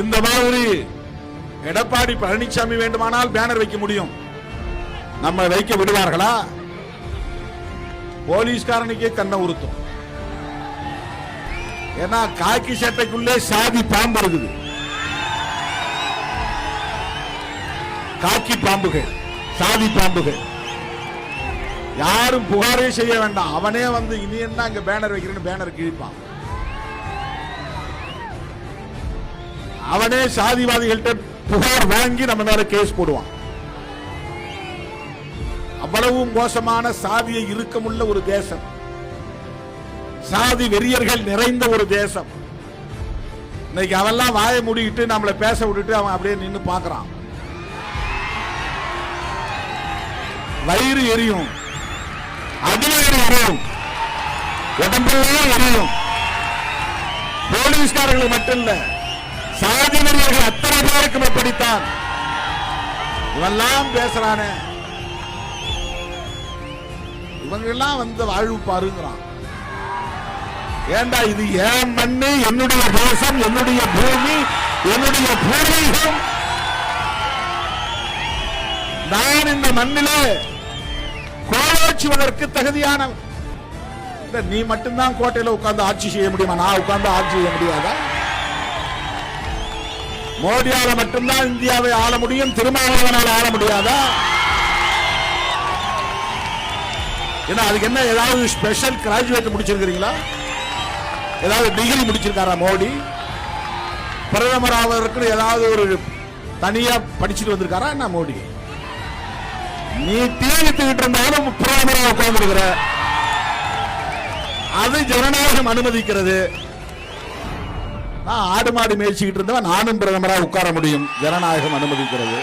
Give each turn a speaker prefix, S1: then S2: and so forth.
S1: இந்த மாதிரி எடப்பாடி பழனிசாமி வேண்டுமானால் பேனர் வைக்க முடியும், நம்ம வைக்க விடுவார்களா? போலீஸ்காரனுக்கே கண்ணை உறுத்தும். ஏன்னா காக்கி சட்டைக்குள்ளே சாதி பாம்பு இருக்குது. காக்கி பாம்புகள், சாதி பாம்புகள். யாரும் புகாரே செய்ய வேண்டாம், அவனே வந்து இனி என்ன இங்க பேனர் வைக்கிறேன்னு பேனர் கிழிப்பான். அவனே சாதிவாதிகள்கிட்ட புகார் வாங்கி நம்ம மேல கேஸ் போடுவான். அவ்வளவு மோசமான சாதியை இறுக்கமுள்ள ஒரு தேசம், சாதி வெறியர்கள் நிறைந்த ஒரு தேசம். இன்னைக்கு அவெல்லாம் வாயை மூடிக்கிட்டு நம்மளை பேச விட்டுட்டு அவன் அப்படியே நின்று பார்க்கறான். வயிறு எரியும், அதில் எரியும், உடம்பெல்லாம் எரியும். போலீஸ்காரர்கள் மட்டும் இல்ல, சாதி வெறியர்கள் அத்தனை பேருக்கும் அப்படித்தான். இவெல்லாம் பேசுறானே, இவங்கெல்லாம் வந்து வாழ்வு பாருங்கிறான். ஏண்டா இது ஏன் மண்ணு, என்னுடைய தேசம், என்னுடைய பூமி, என்னுடைய பூர்வீகம். நான் இந்த மண்ணிலே கோலோச்சுவதற்கு தகுதியான. நீ மட்டும்தான் கோட்டையில உட்கார்ந்து ஆட்சி செய்ய முடியுமா? நான் உட்கார்ந்து ஆட்சி செய்ய முடியாதா? மோடியால மட்டும்தான் இந்தியாவை ஆள முடியும், திருமாவளவனால ஆள முடியாதா? ஏன்னா அதுக்கு என்ன, ஏதாவது ஸ்பெஷல் கிராஜுவேட் முடிச்சிருக்கீங்களா? ஏதாவது டிகிரி முடிச்சிருக்காரா மோடி? பிரதமர் ஆவதற்கு ஏதாவது ஒரு தனியா படிச்சுட்டு வந்திருக்காரா என்ன மோடி? நீ தீவித்துக்கிட்டு இருந்தாலும் பிரதமராக உட்கார்ந்துருக்கிற, அது ஜனநாயகம் அனுமதிக்கிறது. ஆடு மாடு மேய்ச்சிக்கிட்டு இருந்தவன் நானும் பிரதமராக உட்கார முடியும், ஜனநாயகம் அனுமதிக்கிறது.